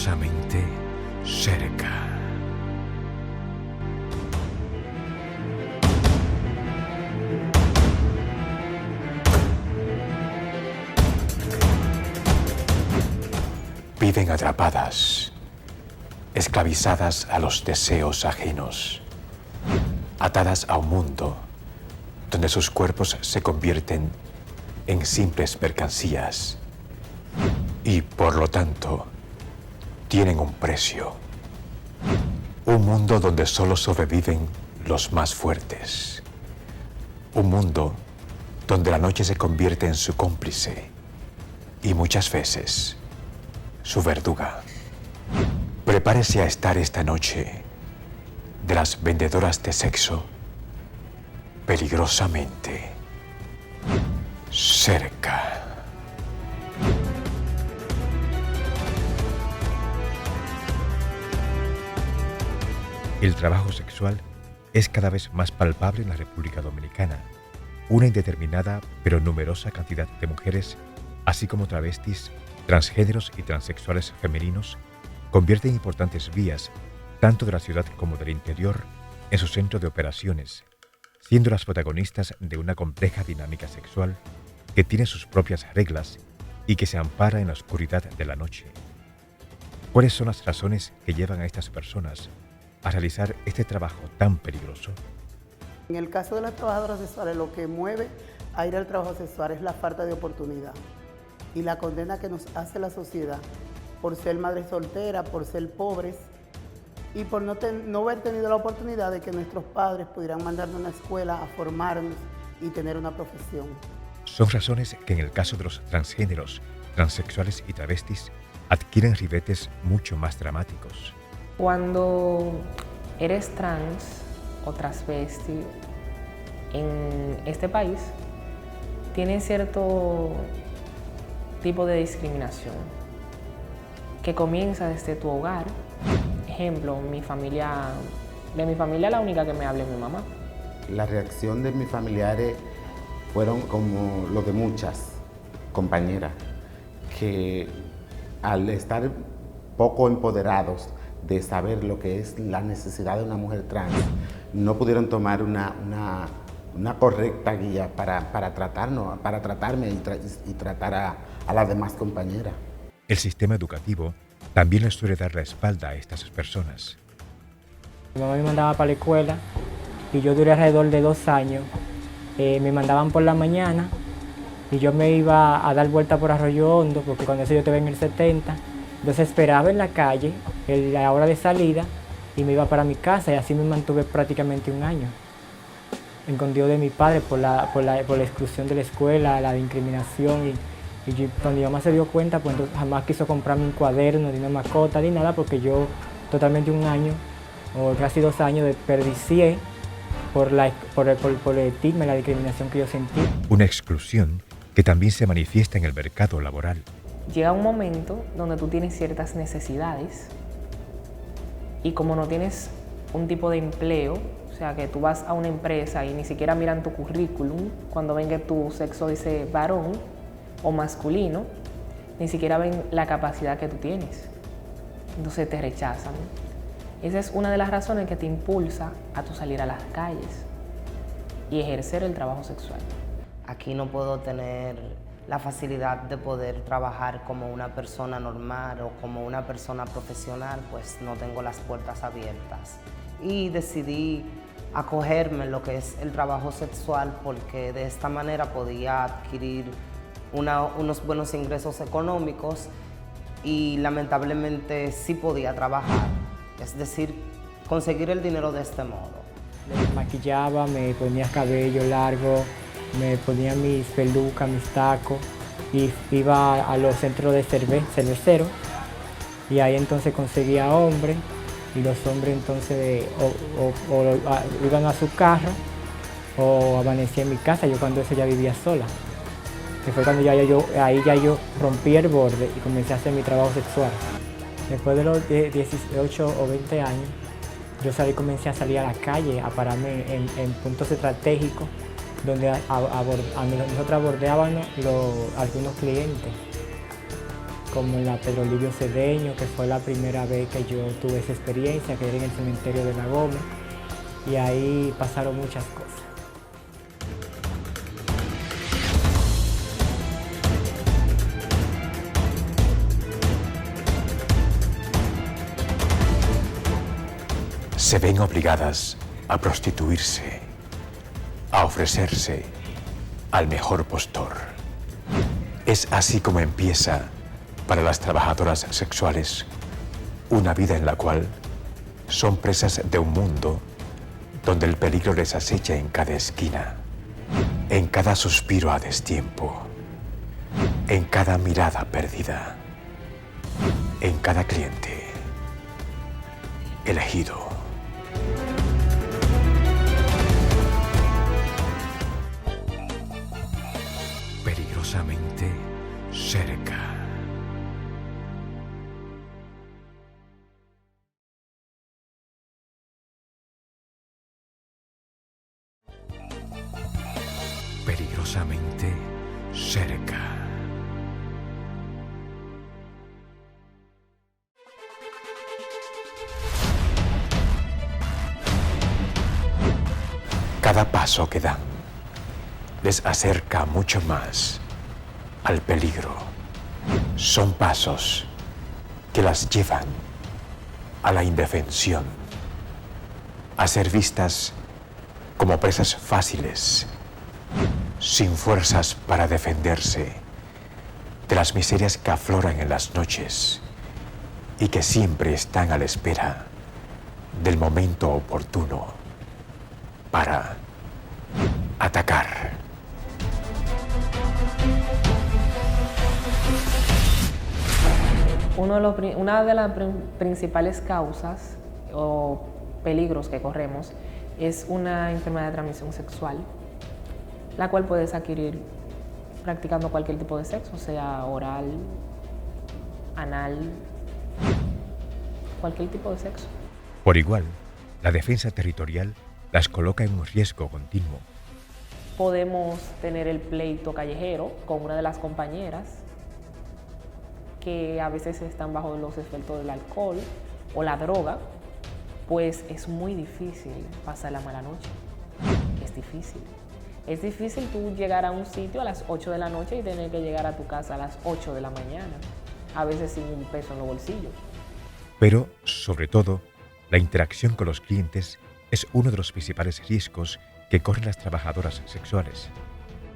peligrosamente cerca. Viven atrapadas, esclavizadas a los deseos ajenos, atadas a un mundo donde sus cuerpos se convierten en simples mercancías y, por lo tanto, tienen un precio. Un mundo donde solo sobreviven los más fuertes. Un mundo donde la noche se convierte en su cómplice y muchas veces su verduga. Prepárese a estar esta noche de las vendedoras de sexo peligrosamente cerca. El trabajo sexual es cada vez más palpable en la República Dominicana. Una indeterminada pero numerosa cantidad de mujeres, así como travestis, transgéneros y transexuales femeninos, convierten importantes vías, tanto de la ciudad como del interior, en su centro de operaciones, siendo las protagonistas de una compleja dinámica sexual que tiene sus propias reglas y que se ampara en la oscuridad de la noche. ¿Cuáles son las razones que llevan a estas personas a realizar este trabajo tan peligroso? En el caso de las trabajadoras sexuales, lo que mueve a ir al trabajo sexual es la falta de oportunidad y la condena que nos hace la sociedad por ser madres solteras, por ser pobres y por no haber tenido la oportunidad de que nuestros padres pudieran mandarnos a una escuela a formarnos y tener una profesión. Son razones que en el caso de los transgéneros, transexuales y travestis adquieren ribetes mucho más dramáticos. Cuando eres trans o transvesti en este país, tienes cierto tipo de discriminación que comienza desde tu hogar. Ejemplo, de mi familia la única que me habla es mi mamá. La reacción de mis familiares fueron como lo de muchas compañeras, que al estar poco empoderados de saber lo que es la necesidad de una mujer trans, no pudieron tomar una correcta guía para tratarme y tratar a las demás compañeras. El sistema educativo también les suele dar la espalda a estas personas. Mi mamá me mandaba para la escuela y yo duré alrededor de 2 años. Me mandaban por la mañana y yo me iba a dar vuelta por Arroyo Hondo, porque cuando eso yo estaba en el 70. Entonces esperaba en la calle la hora de salida y me iba para mi casa, y así me mantuve prácticamente 1 año. Escondido de mi padre por la exclusión de la escuela, la discriminación. Y cuando mi mamá se dio cuenta, pues entonces jamás quiso comprarme un cuaderno, ni una mascota, ni nada, porque yo totalmente 1 año, o casi 2 años, desperdicié por el estigma y la discriminación que yo sentí. Una exclusión que también se manifiesta en el mercado laboral. Llega un momento donde tú tienes ciertas necesidades y como no tienes un tipo de empleo, o sea que tú vas a una empresa y ni siquiera miran tu currículum, cuando ven que tu sexo dice varón o masculino, ni siquiera ven la capacidad que tú tienes, entonces te rechazan. Esa es una de las razones que te impulsa a tu salir a las calles y ejercer el trabajo sexual. Aquí no puedo tener la facilidad de poder trabajar como una persona normal o como una persona profesional, pues no tengo las puertas abiertas. Y decidí acogerme en lo que es el trabajo sexual, porque de esta manera podía adquirir unos buenos ingresos económicos y lamentablemente sí podía trabajar, es decir, conseguir el dinero de este modo. Me maquillaba, me ponía cabello largo, me ponía mis pelucas, mis tacos, y iba a los centros de cerveceros, y ahí entonces conseguía hombres, y los hombres entonces iban a su carro o amanecía en mi casa. Yo cuando eso ya vivía sola, que fue cuando ahí yo rompí el borde y comencé a hacer mi trabajo sexual. Después de los 18 o 20 años, yo comencé a salir a la calle, a pararme en puntos estratégicos donde nosotros abordábamos algunos clientes. como en la Pedro Livio Cedeño, que fue la primera vez que yo tuve esa experiencia, que era en el cementerio de La Gómez, y ahí pasaron muchas cosas. Se ven obligadas a prostituirse, a ofrecerse al mejor postor. Es así como empieza para las trabajadoras sexuales una vida en la cual son presas de un mundo donde el peligro les acecha en cada esquina, en cada suspiro a destiempo, en cada mirada perdida, en cada cliente elegido. Peligrosamente cerca. Peligrosamente cerca. Cada paso que dan les acerca mucho más al peligro. Son pasos que las llevan a la indefensión, a ser vistas como presas fáciles, sin fuerzas para defenderse de las miserias que afloran en las noches y que siempre están a la espera del momento oportuno para atacar. Una de las principales causas o peligros que corremos es una enfermedad de transmisión sexual, la cual puedes adquirir practicando cualquier tipo de sexo, sea oral, anal, cualquier tipo de sexo. Por igual, la defensa territorial las coloca en un riesgo continuo. Podemos tener el pleito callejero con una de las compañeras que a veces están bajo los efectos del alcohol o la droga, pues es muy difícil pasar la mala noche. Es difícil. Es difícil tú llegar a un sitio a las 8 de la noche y tener que llegar a tu casa a las 8 de la mañana, a veces sin un peso en los bolsillos. Pero, sobre todo, la interacción con los clientes es uno de los principales riesgos que corren las trabajadoras sexuales.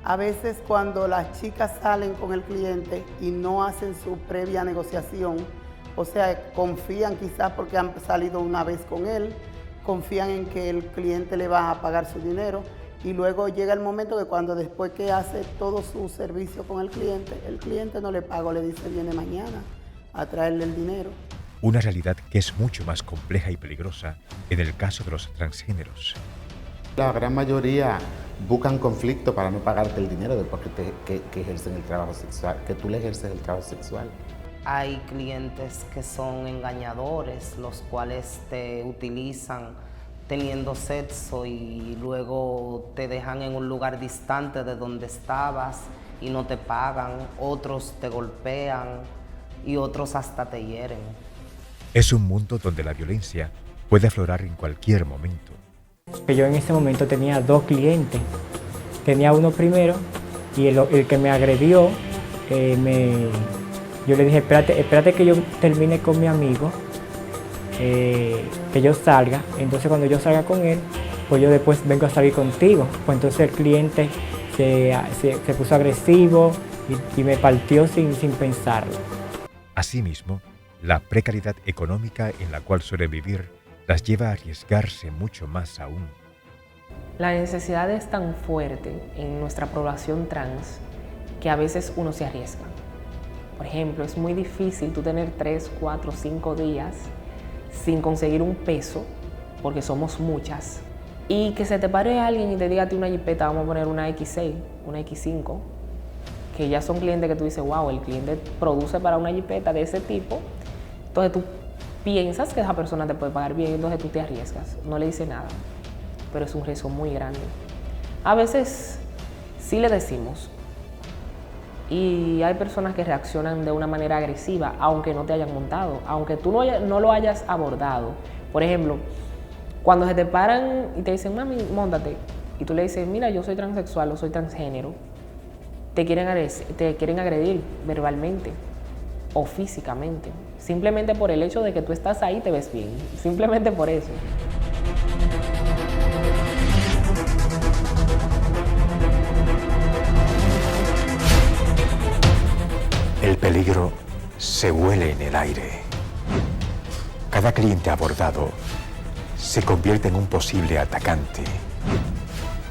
A veces cuando las chicas salen con el cliente y no hacen su previa negociación, o sea, confían quizás porque han salido una vez con él, confían en que el cliente le va a pagar su dinero y luego llega el momento que cuando después que hace todo su servicio con el cliente no le paga, le dice viene mañana a traerle el dinero. Una realidad que es mucho más compleja y peligrosa en el caso de los transgéneros. La gran mayoría buscan conflicto para no pagarte el dinero después que ejercen el trabajo sexual, que tú le ejerces el trabajo sexual. Hay clientes que son engañadores, los cuales te utilizan teniendo sexo y luego te dejan en un lugar distante de donde estabas y no te pagan, otros te golpean y otros hasta te hieren. Es un mundo donde la violencia puede aflorar en cualquier momento. Yo en ese momento tenía 2 clientes. Tenía uno primero y el que me agredió, yo le dije, espérate que yo termine con mi amigo, que yo salga. Entonces cuando yo salga con él, pues yo después vengo a salir contigo. Pues entonces el cliente se puso agresivo y me partió sin pensarlo. Asimismo, la precariedad económica en la cual suele vivir las lleva a arriesgarse mucho más aún. La necesidad es tan fuerte en nuestra población trans que a veces uno se arriesga. Por ejemplo, es muy difícil tú tener 3, 4, 5 días sin conseguir un peso, porque somos muchas, y que se te pare alguien y te diga a ti una jipeta, vamos a poner una X6, una X5, que ya son clientes que tú dices, wow, el cliente produce para una jipeta de ese tipo, entonces tú piensas que esa persona te puede pagar bien, entonces tú te arriesgas, no le dices nada, pero es un riesgo muy grande. A veces sí le decimos, Y hay personas que reaccionan de una manera agresiva, aunque no te hayan montado, aunque tú no lo hayas abordado. Por ejemplo, cuando se te paran y te dicen, mami, móntate, y tú le dices, mira, yo soy transexual o soy transgénero, te quieren agredir verbalmente o físicamente, simplemente por el hecho de que tú estás ahí y te ves bien, simplemente por eso. El peligro se huele en el aire. Cada cliente abordado se convierte en un posible atacante,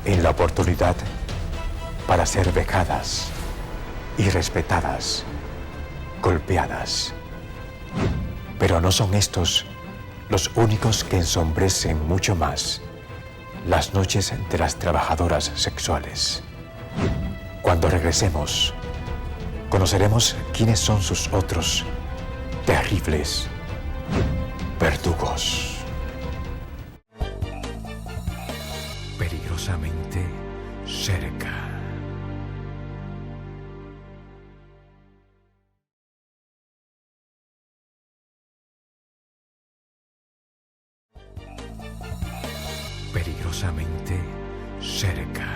en la oportunidad para ser vejadas, irrespetadas, golpeadas. Pero no son estos los únicos que ensombrecen mucho más las noches de las trabajadoras sexuales. Cuando regresemos, conoceremos quiénes son sus otros terribles verdugos. Peligrosamente cerca. Peligrosamente cerca.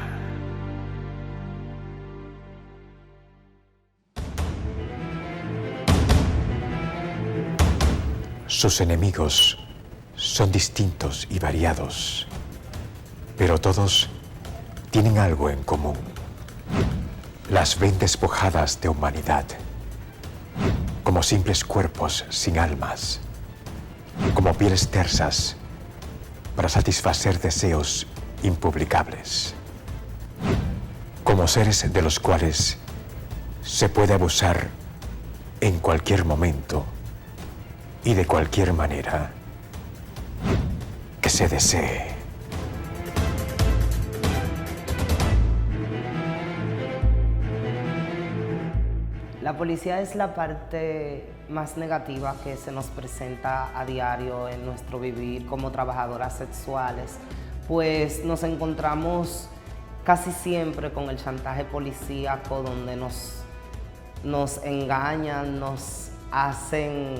Sus enemigos son distintos y variados, pero todos tienen algo en común. Las ven despojadas de humanidad, como simples cuerpos sin almas, como pieles tersas para satisfacer deseos impublicables, como seres de los cuales se puede abusar en cualquier momento y de cualquier manera que se desee. La policía es la parte más negativa que se nos presenta a diario en nuestro vivir como trabajadoras sexuales, pues nos encontramos casi siempre con el chantaje policíaco, donde nos engañan, nos hacen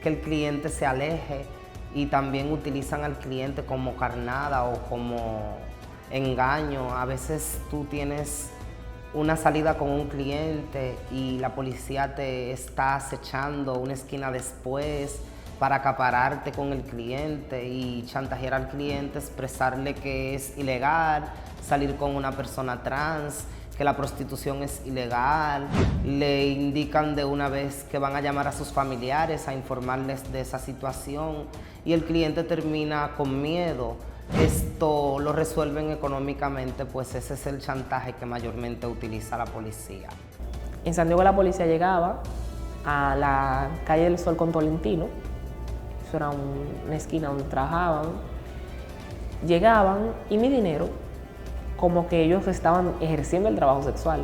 que el cliente se aleje y también utilizan al cliente como carnada o como engaño. A veces tú tienes una salida con un cliente y la policía te está acechando una esquina después para acapararte con el cliente y chantajear al cliente, expresarle que es ilegal salir con una persona trans, que la prostitución es ilegal. Le indican de una vez que van a llamar a sus familiares a informarles de esa situación y el cliente termina con miedo. Esto lo resuelven económicamente, pues ese es el chantaje que mayormente utiliza la policía. En San Diego la policía llegaba a la calle del Sol con Tolentino, eso era una esquina donde trabajaban, llegaban y mi dinero, como que ellos estaban ejerciendo el trabajo sexual.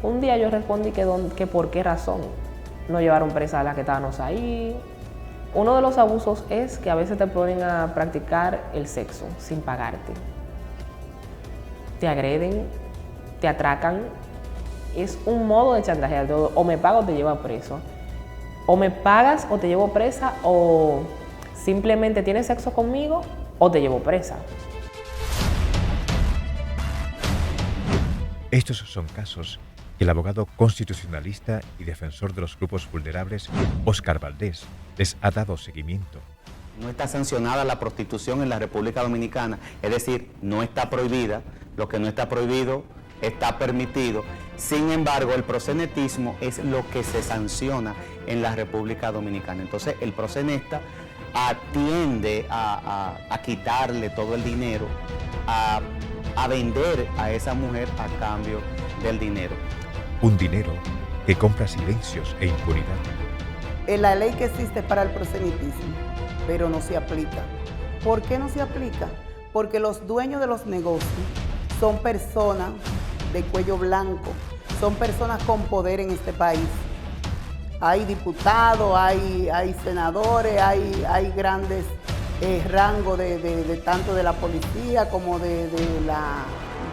Un día yo respondí que por qué razón no llevaron presa a la que estábamos ahí. Uno de los abusos es que a veces te ponen a practicar el sexo sin pagarte. Te agreden, te atracan. Es un modo de chantajear. O me pagas o te llevo preso. O me pagas o te llevo presa, o simplemente tienes sexo conmigo o te llevo presa. Estos son casos que el abogado constitucionalista y defensor de los grupos vulnerables, Óscar Valdés, les ha dado seguimiento. No está sancionada la prostitución en la República Dominicana, es decir, no está prohibida, lo que no está prohibido está permitido. Sin embargo, el proxenetismo es lo que se sanciona en la República Dominicana. Entonces, el proxeneta atiende a quitarle todo el dinero, a vender a esa mujer a cambio del dinero. Un dinero que compra silencios e impunidad. La ley que existe para el proselitismo, pero no se aplica. ¿Por qué no se aplica? Porque los dueños de los negocios son personas de cuello blanco, son personas con poder en este país. Hay diputados, hay senadores, hay grandes rangos de tanto de la policía como de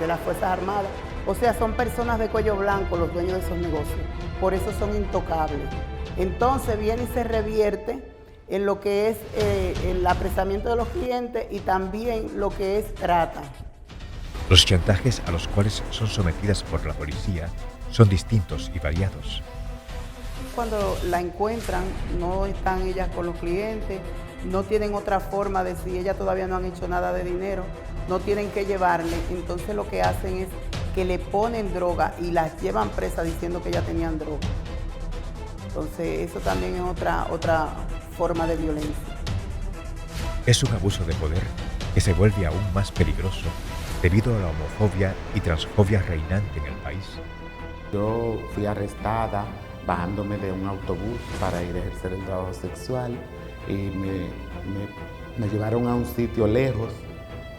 las Fuerzas Armadas. O sea, son personas de cuello blanco los dueños de esos negocios. Por eso son intocables. Entonces viene y se revierte en lo que es el apresamiento de los clientes y también lo que es trata. Los chantajes a los cuales son sometidas por la policía son distintos y variados. Cuando la encuentran, no están ellas con los clientes, no tienen otra forma de si ellas todavía no han hecho nada de dinero, no tienen que llevarle, entonces lo que hacen es que le ponen droga y las llevan presas diciendo que ya tenían droga. Entonces eso también es otra forma de violencia. Es un abuso de poder que se vuelve aún más peligroso debido a la homofobia y transfobia reinante en el país. Yo fui arrestada bajándome de un autobús para ir a ejercer el trabajo sexual y me llevaron a un sitio lejos.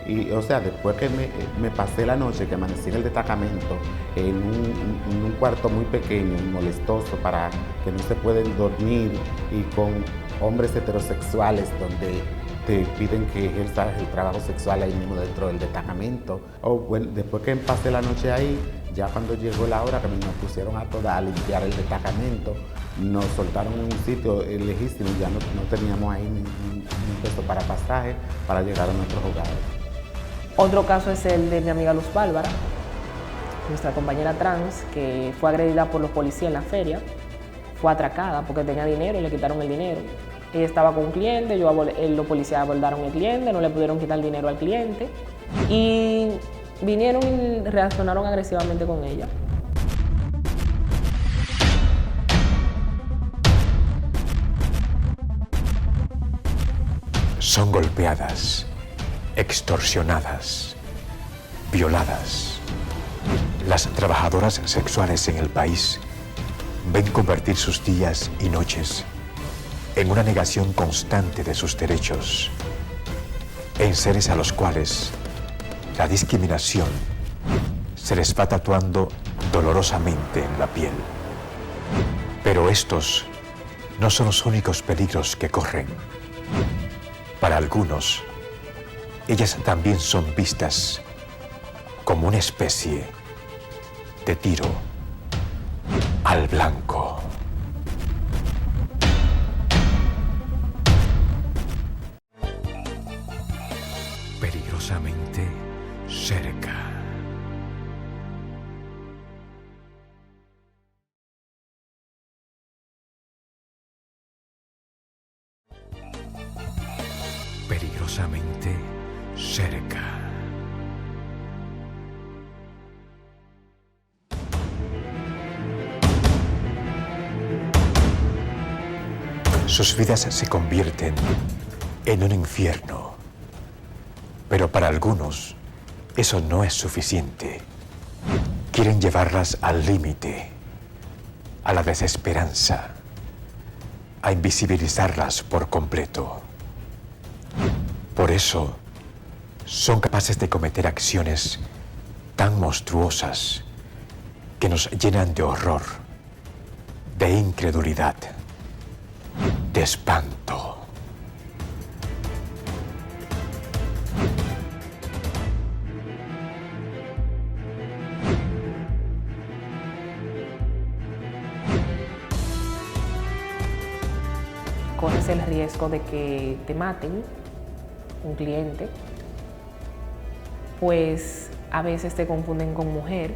Y, o sea, después que me pasé la noche, que amanecí en el destacamento, en un cuarto muy pequeño y molestoso para que no se pueden dormir y con hombres heterosexuales donde te piden que ejerzas el trabajo sexual ahí mismo dentro del destacamento. Bueno, después que pasé la noche ahí, ya cuando llegó la hora que nos pusieron a todas a limpiar el destacamento, nos soltaron en un sitio lejísimo y ya no teníamos ahí ni un peso para pasaje para llegar a nuestros hogares. Otro caso es el de mi amiga Luz Bárbara, nuestra compañera trans, que fue agredida por los policías en la feria, fue atracada porque tenía dinero y le quitaron el dinero. Ella estaba con un cliente, los policías abordaron el cliente, no le pudieron quitar el dinero al cliente y vinieron y reaccionaron agresivamente con ella. Son golpeadas, extorsionadas, violadas. Las trabajadoras sexuales en el país ven convertir sus días y noches en una negación constante de sus derechos, en seres a los cuales la discriminación se les va tatuando dolorosamente en la piel. Pero estos no son los únicos peligros que corren. Para algunos, ellas también son vistas como una especie de tiro al blanco. Peligrosamente cerca. Peligrosamente cerca. Sus vidas se convierten en un infierno. Pero para algunos, eso no es suficiente. Quieren llevarlas al límite, a la desesperanza, a invisibilizarlas por completo. Por eso, son capaces de cometer acciones tan monstruosas que nos llenan de horror, de incredulidad, de espanto. Corres el riesgo de que te maten, un cliente, pues a veces te confunden con mujer.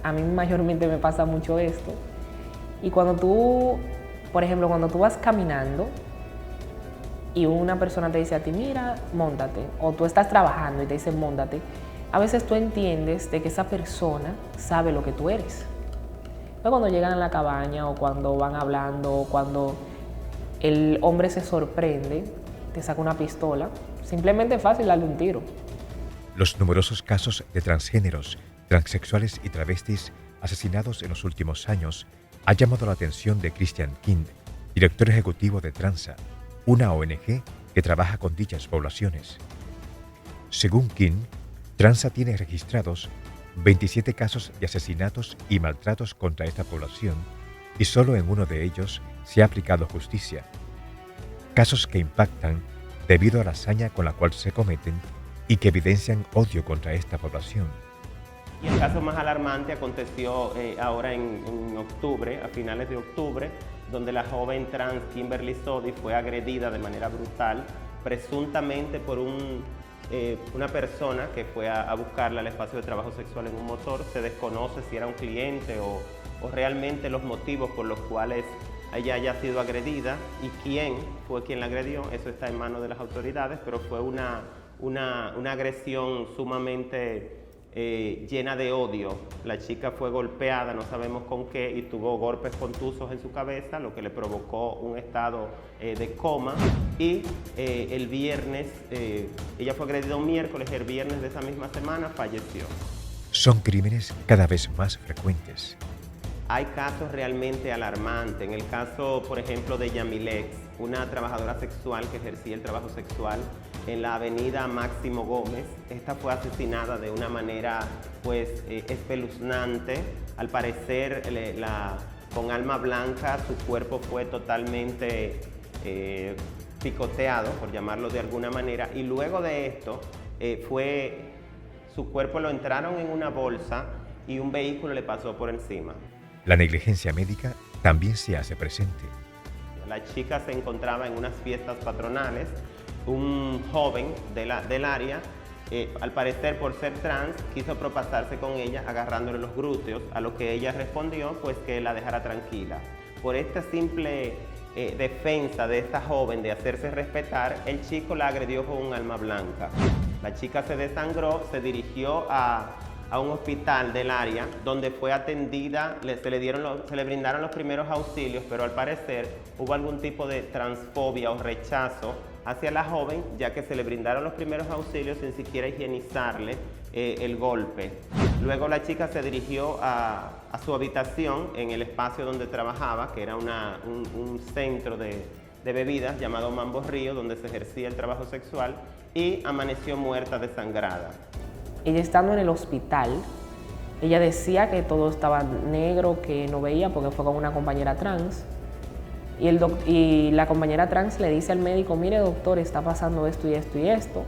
A mí mayormente me pasa mucho esto. Y cuando tú, por ejemplo, cuando tú vas caminando y una persona te dice a ti, mira, móntate, o tú estás trabajando y te dicen, móntate, a veces tú entiendes de que esa persona sabe lo que tú eres. Pero cuando llegan a la cabaña o cuando van hablando o cuando el hombre se sorprende, te saca una pistola, simplemente es fácil darle un tiro. Los numerosos casos de transgéneros, transexuales y travestis asesinados en los últimos años ha llamado la atención de Christian Kind, director ejecutivo de Transa, una ONG que trabaja con dichas poblaciones. Según Kind, Transa tiene registrados 27 casos de asesinatos y maltratos contra esta población y solo en uno de ellos se ha aplicado justicia. Casos que impactan debido a la hazaña con la cual se cometen y que evidencian odio contra esta población. Y el caso más alarmante aconteció ahora en octubre, a finales de octubre, donde la joven trans Kimberly Sodi fue agredida de manera brutal, presuntamente por una persona que fue a buscarla al espacio de trabajo sexual en un motor. Se desconoce si era un cliente o realmente los motivos por los cuales ella haya sido agredida y quién fue quien la agredió. Eso está en manos de las autoridades, pero fue una agresión sumamente llena de odio. La chica fue golpeada, no sabemos con qué, y tuvo golpes contusos en su cabeza, lo que le provocó un estado de coma. Y el viernes, ella fue agredida un miércoles, el viernes de esa misma semana falleció. Son crímenes cada vez más frecuentes. Hay casos realmente alarmantes. En el caso, por ejemplo, de Yamilex, una trabajadora sexual que ejercía el trabajo sexual en la avenida Máximo Gómez. Esta fue asesinada de una manera pues espeluznante. Al parecer, con arma blanca, su cuerpo fue totalmente picoteado, por llamarlo de alguna manera, y luego de esto, su cuerpo lo entraron en una bolsa y un vehículo le pasó por encima. La negligencia médica también se hace presente. La chica se encontraba en unas fiestas patronales. Un joven del área, al parecer por ser trans, quiso propasarse con ella agarrándole los glúteos, a lo que ella respondió pues que la dejara tranquila. Por esta simple defensa de esta joven de hacerse respetar, el chico la agredió con un arma blanca. La chica se desangró, se dirigió a un hospital del área donde fue atendida, se le brindaron los primeros auxilios, pero al parecer hubo algún tipo de transfobia o rechazo hacia la joven, ya que se le brindaron los primeros auxilios sin siquiera higienizarle el golpe. Luego la chica se dirigió a su habitación en el espacio donde trabajaba, que era un centro de bebidas llamado Mambo Río, donde se ejercía el trabajo sexual, y amaneció muerta, desangrada. Ella estando en el hospital, ella decía que todo estaba negro, que no veía porque fue con una compañera trans. Y la compañera trans le dice al médico, mire doctor, está pasando esto y esto y esto.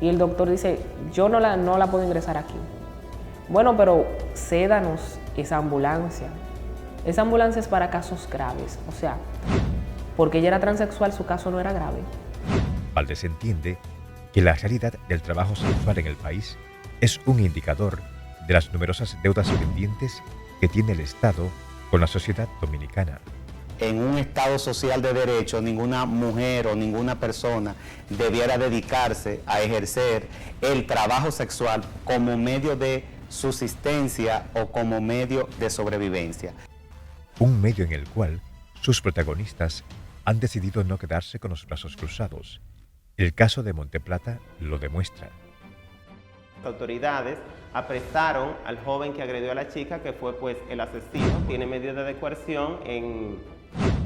Y el doctor dice, yo no la puedo ingresar aquí. Bueno, pero cédanos esa ambulancia. Esa ambulancia es para casos graves. O sea, porque ella era transexual, su caso no era grave. Valdés entiende que la realidad del trabajo sexual en el país es un indicador de las numerosas deudas pendientes que tiene el Estado con la sociedad dominicana. En un Estado social de derecho, ninguna mujer o ninguna persona debiera dedicarse a ejercer el trabajo sexual como medio de subsistencia o como medio de sobrevivencia. Un medio en el cual sus protagonistas han decidido no quedarse con los brazos cruzados. El caso de Monteplata lo demuestra. Las autoridades apresaron al joven que agredió a la chica, que fue pues el asesino. Tiene medidas de coerción en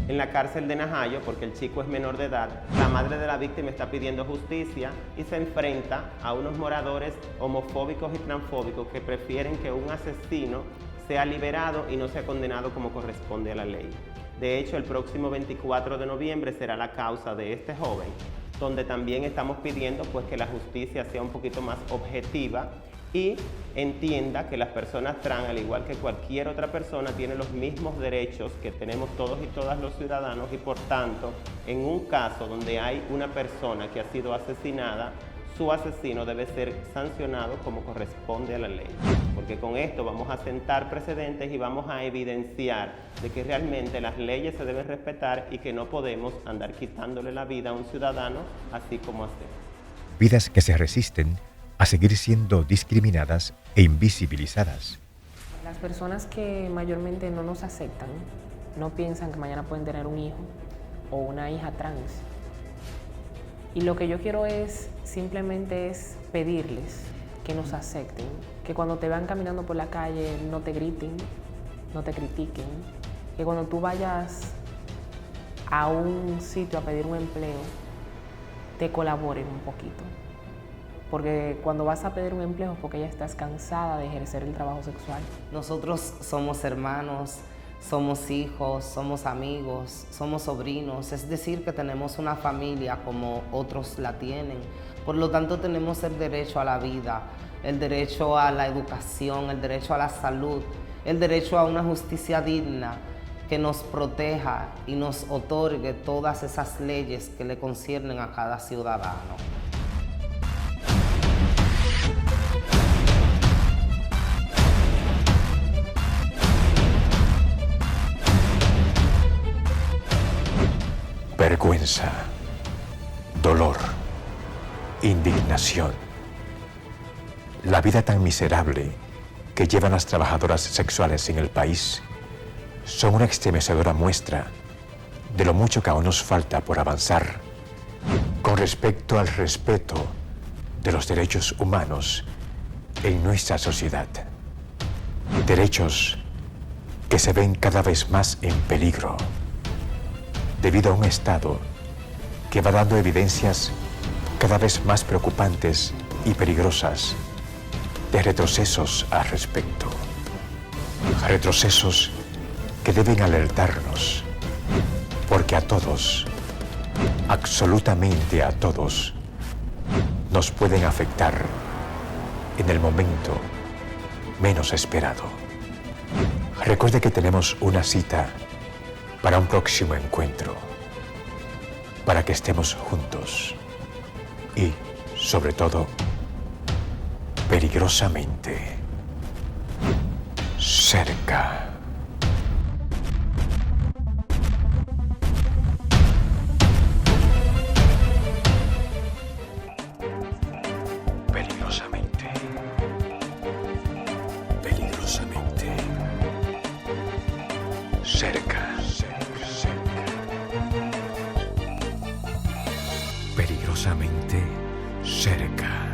la cárcel de Najayo porque el chico es menor de edad. La madre de la víctima está pidiendo justicia y se enfrenta a unos moradores homofóbicos y transfóbicos que prefieren que un asesino sea liberado y no sea condenado como corresponde a la ley. De hecho, el próximo 24 de noviembre será la causa de este joven, donde también estamos pidiendo pues que la justicia sea un poquito más objetiva y entienda que las personas trans, al igual que cualquier otra persona, tienen los mismos derechos que tenemos todos y todas los ciudadanos, y por tanto, en un caso donde hay una persona que ha sido asesinada, su asesino debe ser sancionado como corresponde a la ley. Porque con esto vamos a sentar precedentes y vamos a evidenciar de que realmente las leyes se deben respetar y que no podemos andar quitándole la vida a un ciudadano así como hacemos. Vidas que se resisten a seguir siendo discriminadas e invisibilizadas. Las personas que mayormente no nos aceptan no piensan que mañana pueden tener un hijo o una hija trans. Y lo que yo quiero simplemente es pedirles que nos acepten, que cuando te vean caminando por la calle no te griten, no te critiquen, que cuando tú vayas a un sitio a pedir un empleo, te colaboren un poquito. Porque cuando vas a pedir un empleo es porque ya estás cansada de ejercer el trabajo sexual. Nosotros somos hermanos, somos hijos, somos amigos, somos sobrinos, es decir, que tenemos una familia como otros la tienen. Por lo tanto, tenemos el derecho a la vida, el derecho a la educación, el derecho a la salud, el derecho a una justicia digna que nos proteja y nos otorgue todas esas leyes que le conciernen a cada ciudadano. Vergüenza, dolor, indignación. La vida tan miserable que llevan las trabajadoras sexuales en el país son una estremecedora muestra de lo mucho que aún nos falta por avanzar con respecto al respeto de los derechos humanos en nuestra sociedad. Derechos que se ven cada vez más en peligro debido a un Estado que va dando evidencias cada vez más preocupantes y peligrosas de retrocesos al respecto. Retrocesos que deben alertarnos, porque a todos, absolutamente a todos, nos pueden afectar en el momento menos esperado. Recuerde que tenemos una cita para un próximo encuentro, para que estemos juntos y, sobre todo, peligrosamente cerca. Peligrosamente. Peligrosamente cerca. Peligrosamente cerca.